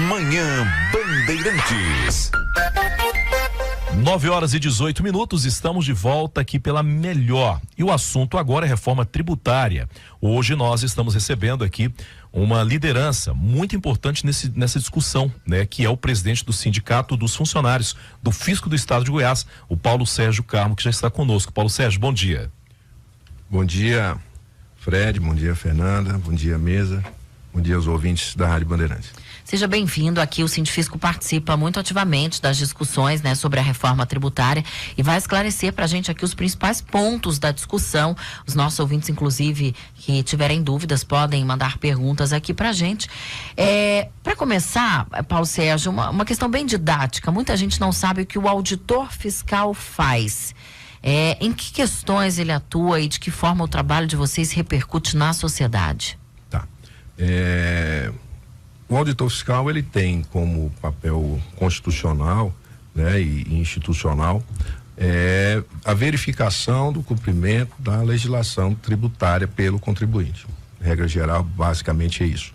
Manhã Bandeirantes. 9h18, estamos de volta aqui pela Melhor. E o assunto agora é reforma tributária. Hoje nós estamos recebendo aqui uma liderança muito importante nessa discussão, né? Que é o presidente do Sindicato dos Funcionários do Fisco do Estado de Goiás, o Paulo Sérgio Carmo, que já está conosco. Paulo Sérgio, bom dia. Bom dia, Fred, bom dia, Fernanda, bom dia, mesa, bom dia aos ouvintes da Rádio Bandeirantes. Seja bem-vindo aqui. O Sindifisco participa muito ativamente das discussões, né, sobre a reforma tributária e vai esclarecer para a gente aqui os principais pontos da discussão. Os nossos ouvintes, inclusive, que tiverem dúvidas, podem mandar perguntas aqui para a gente. Para começar, Paulo Sérgio, uma questão bem didática. Muita gente não sabe o que o auditor fiscal faz. Em que questões ele atua e de que forma o trabalho de vocês repercute na sociedade? Tá. O auditor fiscal, ele tem como papel constitucional, né, e institucional a verificação do cumprimento da legislação tributária pelo contribuinte. Regra geral, basicamente é isso.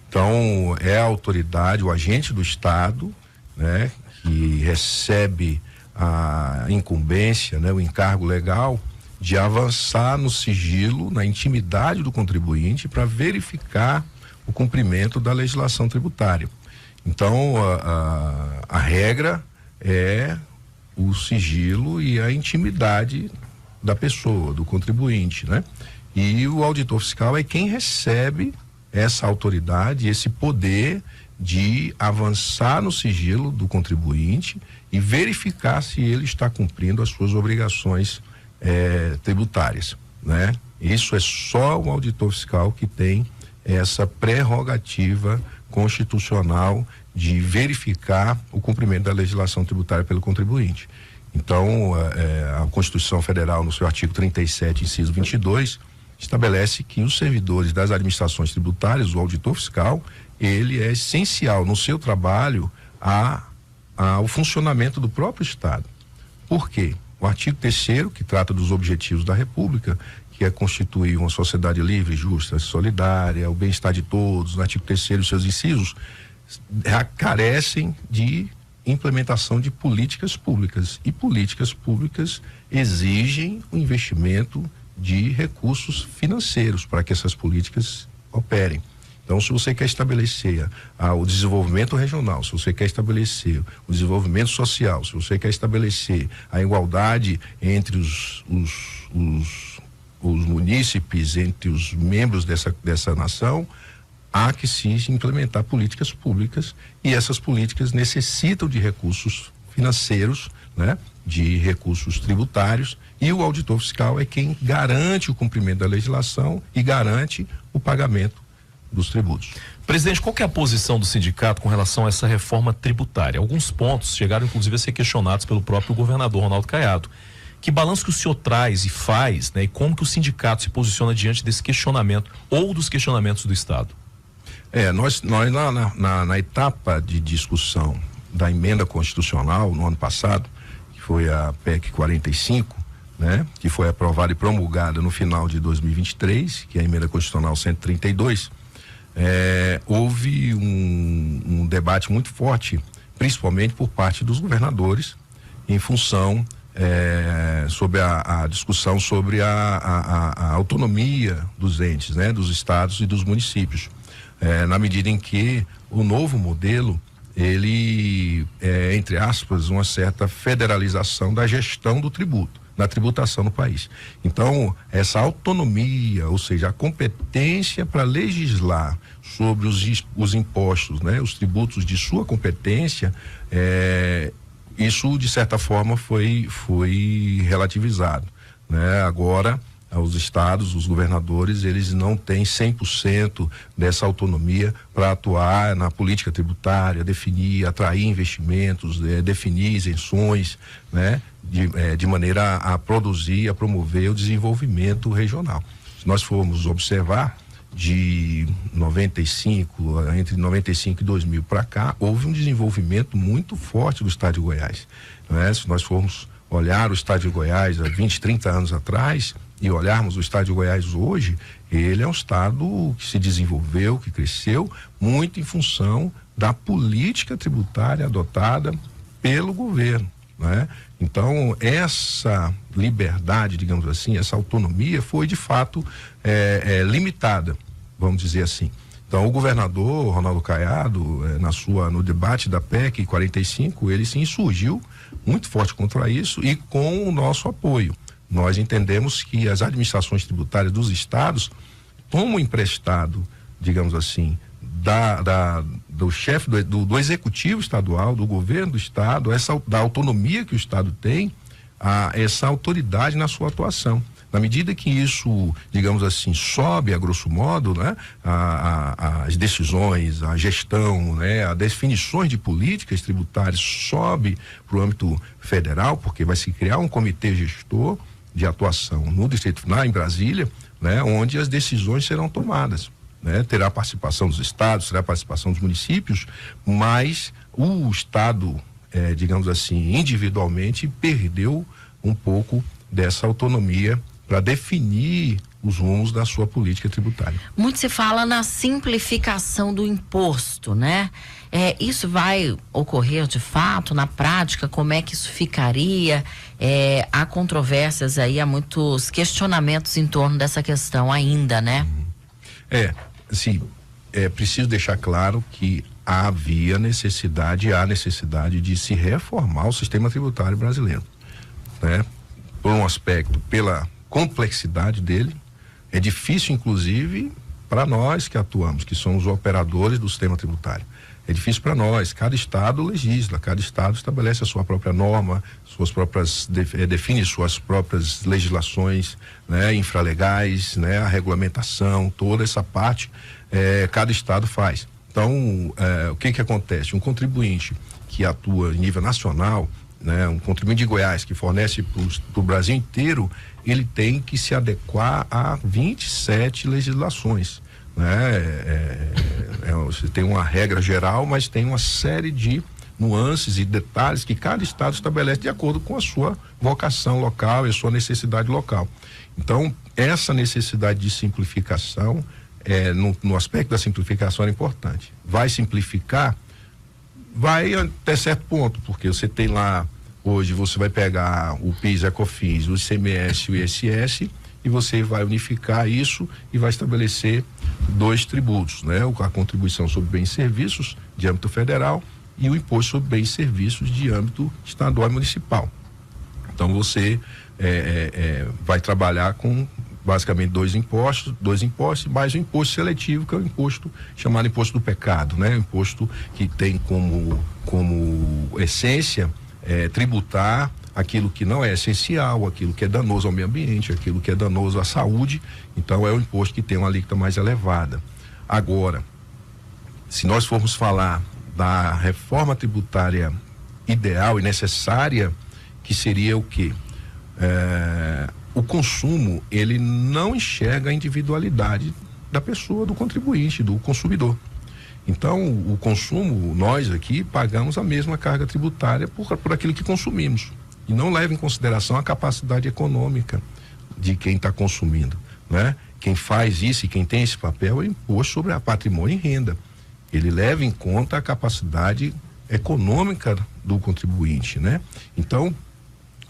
Então, é a autoridade, o agente do Estado, né, que recebe a incumbência, né, o encargo legal de avançar no sigilo, na intimidade do contribuinte para verificar o cumprimento da legislação tributária. Então, a regra é o sigilo e a intimidade da pessoa, do contribuinte, né? E o auditor fiscal é quem recebe essa autoridade, esse poder de avançar no sigilo do contribuinte e verificar se ele está cumprindo as suas obrigações tributárias, né? Isso é só o auditor fiscal que tem essa prerrogativa constitucional de verificar o cumprimento da legislação tributária pelo contribuinte. Então, a Constituição Federal, no seu artigo 37, inciso 22, estabelece que os servidores das administrações tributárias, o auditor fiscal, ele é essencial no seu trabalho ao funcionamento do próprio Estado. Por quê? O artigo 3º, que trata dos objetivos da República, que é constituir uma sociedade livre, justa, solidária, o bem-estar de todos, no artigo 3º e seus incisos, carecem de implementação de políticas públicas. E políticas públicas exigem o investimento de recursos financeiros para que essas políticas operem. Então, se você quer estabelecer o desenvolvimento regional, se você quer estabelecer o desenvolvimento social, se você quer estabelecer a igualdade entre os munícipes, entre os membros dessa nação, há que se implementar políticas públicas e essas políticas necessitam de recursos financeiros, né, de recursos tributários, e o auditor fiscal é quem garante o cumprimento da legislação e garante o pagamento dos tributos. Presidente, qual que é a posição do sindicato com relação a essa reforma tributária? Alguns pontos chegaram inclusive a ser questionados pelo próprio governador Ronaldo Caiado. Que balanço que o senhor traz e faz, né? E como que o sindicato se posiciona diante desse questionamento ou dos questionamentos do Estado? Nós na etapa de discussão da emenda constitucional no ano passado, que foi a PEC 45, né? Que foi aprovada e promulgada no final de 2023, que é a emenda constitucional 132, houve um debate muito forte, principalmente por parte dos governadores, em função sobre a discussão sobre a autonomia dos entes, né, dos estados e dos municípios, na medida em que o novo modelo ele entre aspas uma certa federalização da gestão do tributo, da tributação no país. Então, essa autonomia, ou seja, a competência para legislar sobre os impostos, né, os tributos de sua competência, isso de certa forma foi relativizado, né? Agora os estados, os governadores, eles não têm 100% dessa autonomia para atuar na política tributária, definir, atrair investimentos, definir isenções, né? De maneira a produzir, a promover o desenvolvimento regional. Se nós formos observar, de 95, entre 95 e 2000 para cá, houve um desenvolvimento muito forte do estado de Goiás, né? Se nós formos olhar o estado de Goiás há 20, 30 anos atrás, e olharmos o estado de Goiás hoje, ele é um estado que se desenvolveu, que cresceu muito em função da política tributária adotada pelo governo, né? Então, essa liberdade, digamos assim, essa autonomia foi de fato limitada, vamos dizer assim. Então, o governador Ronaldo Caiado, no debate da PEC 45, ele se insurgiu muito forte contra isso e com o nosso apoio. Nós entendemos que as administrações tributárias dos estados tomam emprestado, digamos assim, do chefe do executivo estadual, do governo do estado, da autonomia que o estado tem, essa autoridade na sua atuação. Na medida que isso, digamos assim, sobe a grosso modo, né, as decisões, a gestão, né, as definições de políticas tributárias sobe para o âmbito federal, porque vai se criar um comitê gestor de atuação no distrito, lá em Brasília, né, onde as decisões serão tomadas, né, terá a participação dos estados, terá a participação dos municípios, mas o estado, digamos assim, individualmente perdeu um pouco dessa autonomia para definir os rumos da sua política tributária. Muito se fala na simplificação do imposto, né? Isso vai ocorrer de fato, na prática, como é que isso ficaria? Há controvérsias aí, há muitos questionamentos em torno dessa questão ainda, né? Assim, é preciso deixar claro que há necessidade de se reformar o sistema tributário brasileiro, né? Por um aspecto, pela complexidade dele, é difícil inclusive para nós que atuamos, que somos operadores do sistema tributário. É difícil para nós, cada estado legisla, cada estado estabelece a sua própria norma, define suas próprias legislações, né, infralegais, né, a regulamentação, toda essa parte, cada estado faz. Então, o que acontece? Um contribuinte que atua em nível nacional, né, um contribuinte de Goiás que fornece para o Brasil inteiro, ele tem que se adequar a 27 legislações, né? Você tem uma regra geral, mas tem uma série de nuances e detalhes que cada estado estabelece de acordo com a sua vocação local e a sua necessidade local. Então, essa necessidade de simplificação, no aspecto da simplificação, é importante. Vai simplificar? Vai até certo ponto, porque você tem lá, hoje você vai pegar o PIS, ECOFINS, o ICMS e o ISS e você vai unificar isso e vai estabelecer 2 tributos, né? A contribuição sobre bens e serviços de âmbito federal e o imposto sobre bens e serviços de âmbito estadual e municipal. Então você vai trabalhar com basicamente 2 impostos, mais o imposto seletivo, que é o imposto chamado imposto do pecado, né? O imposto que tem como essência tributar aquilo que não é essencial, aquilo que é danoso ao meio ambiente, aquilo que é danoso à saúde. Então é o imposto que tem uma alíquota mais elevada. Agora, se nós formos falar da reforma tributária ideal e necessária, que seria o quê? O consumo, ele não enxerga a individualidade da pessoa, do contribuinte, do consumidor. Então, o consumo, nós aqui pagamos a mesma carga tributária por aquilo que consumimos. E não leva em consideração a capacidade econômica de quem está consumindo, né? Quem faz isso e quem tem esse papel é o imposto sobre a patrimônio e renda. Ele leva em conta a capacidade econômica do contribuinte, né? Então,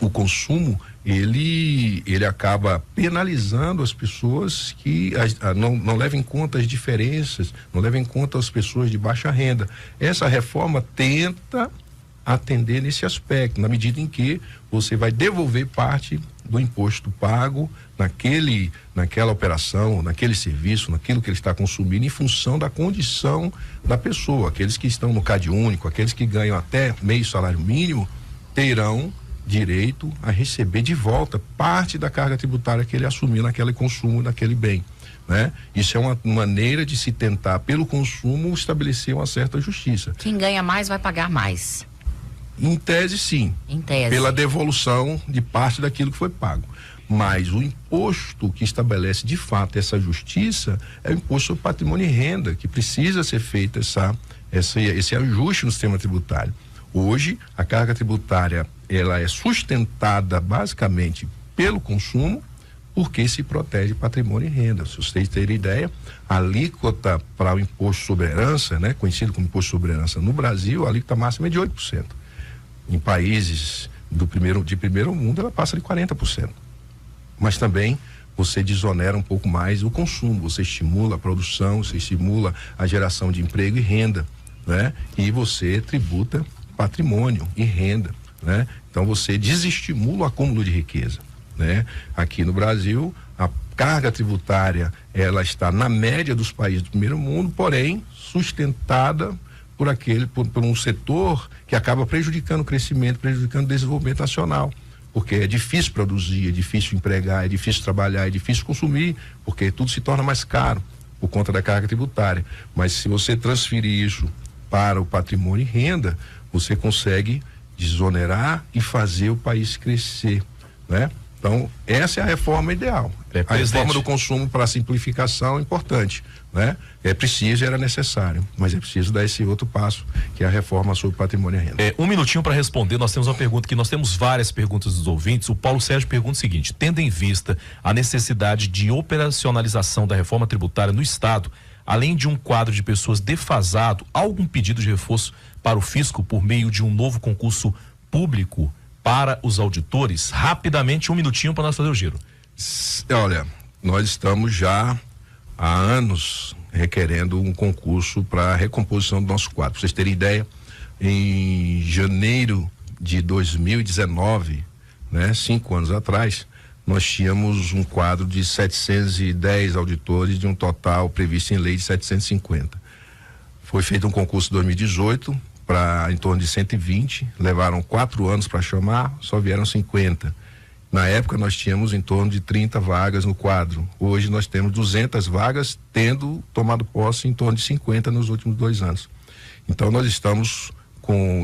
o consumo, ele acaba penalizando as pessoas que não levam em conta as diferenças, não levam em conta as pessoas de baixa renda. Essa reforma tenta atender nesse aspecto, na medida em que você vai devolver parte do imposto pago naquela operação, naquele serviço, naquilo que ele está consumindo, em função da condição da pessoa. Aqueles que estão no CAD único, aqueles que ganham até meio salário mínimo, terão direito a receber de volta parte da carga tributária que ele assumiu naquele consumo, naquele bem, né? Isso é uma maneira de se tentar, pelo consumo, estabelecer uma certa justiça. Quem ganha mais vai pagar mais. Em tese, sim. Em tese. Pela devolução de parte daquilo que foi pago. Mas o imposto que estabelece de fato essa justiça é o imposto sobre patrimônio e renda, que precisa ser feito esse ajuste no sistema tributário. Hoje, a carga tributária, ela é sustentada basicamente pelo consumo, porque se protege patrimônio e renda. Se vocês terem ideia, a alíquota para o imposto sobre herança, né, conhecido como imposto sobre herança no Brasil, a alíquota máxima é de 8%. Em países de primeiro mundo, ela passa de 40%. Mas também você desonera um pouco mais o consumo, você estimula a produção, você estimula a geração de emprego e renda, né? E você tributa patrimônio e renda, né? Então você desestimula o acúmulo de riqueza, né? Aqui no Brasil, a carga tributária, ela está na média dos países do primeiro mundo, porém sustentada por um setor que acaba prejudicando o crescimento, prejudicando o desenvolvimento nacional. Porque é difícil produzir, é difícil empregar, é difícil trabalhar, é difícil consumir, porque tudo se torna mais caro por conta da carga tributária. Mas se você transferir isso para o patrimônio e renda, você consegue desonerar e fazer o país crescer, né? Então, essa é a reforma ideal. A reforma do consumo para simplificação é importante, né? É preciso, era necessário, mas é preciso dar esse outro passo, que é a reforma sobre patrimônio e renda. Um minutinho para responder, nós temos uma pergunta que nós temos várias perguntas dos ouvintes. O Paulo Sérgio pergunta o seguinte: tendo em vista a necessidade de operacionalização da reforma tributária no Estado, além de um quadro de pessoas defasado, há algum pedido de reforço para o fisco por meio de um novo concurso público para os auditores? Rapidamente, um minutinho para nós fazer o giro. Olha, nós estamos já há anos requerendo um concurso para a recomposição do nosso quadro. Para vocês terem ideia, em janeiro de 2019, né, 5 anos atrás, nós tínhamos um quadro de 710 auditores de um total previsto em lei de 750. Foi feito um concurso em 2018 para em torno de 120, levaram 4 anos para chamar, só vieram 50. Na época nós tínhamos em torno de 30 vagas no quadro. Hoje nós temos 200 vagas, tendo tomado posse em torno de 50 nos últimos 2 anos. Então nós estamos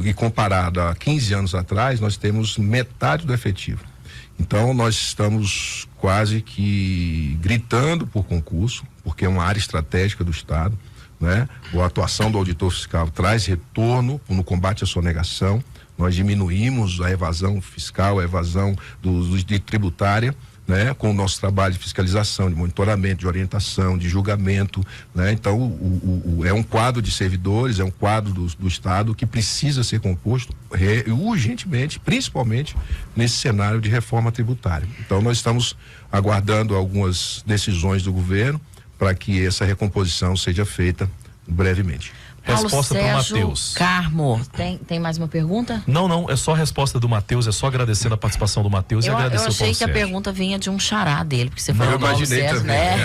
e comparado a 15 anos atrás, nós temos metade do efetivo. Então nós estamos quase que gritando por concurso, porque é uma área estratégica do Estado, né? A atuação do auditor fiscal traz retorno no combate à sonegação. Nós diminuímos a evasão fiscal, a evasão de tributária, né? Com o nosso trabalho de fiscalização, de monitoramento, de orientação, de julgamento, né? Então é um quadro de servidores, é um quadro do Estado que precisa ser composto urgentemente, principalmente nesse cenário de reforma tributária. Então nós estamos aguardando algumas decisões do governo para que essa recomposição seja feita brevemente. Resposta para o Matheus. Carmo, tem mais uma pergunta? Não, é só a resposta do Matheus, é só agradecendo a participação do Matheus e agradecer o Paulo Sérgio. Eu achei que a pergunta vinha de um xará dele, porque você falou do Paulo Sérgio, né?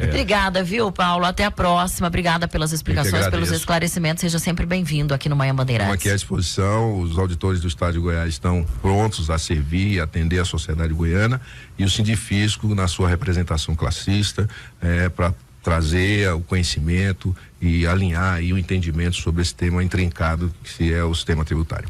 Obrigada, viu, Paulo? Até a próxima. Obrigada pelas explicações, pelos esclarimentos. Seja sempre bem-vindo aqui no Manhã Bandeirantes. Estamos aqui à disposição, os auditores do Estado de Goiás estão prontos a servir e atender a sociedade goiana, e o Sindifisco, na sua representação classista, para trazer o conhecimento e alinhar aí o entendimento sobre esse tema intrincado que é o sistema tributário.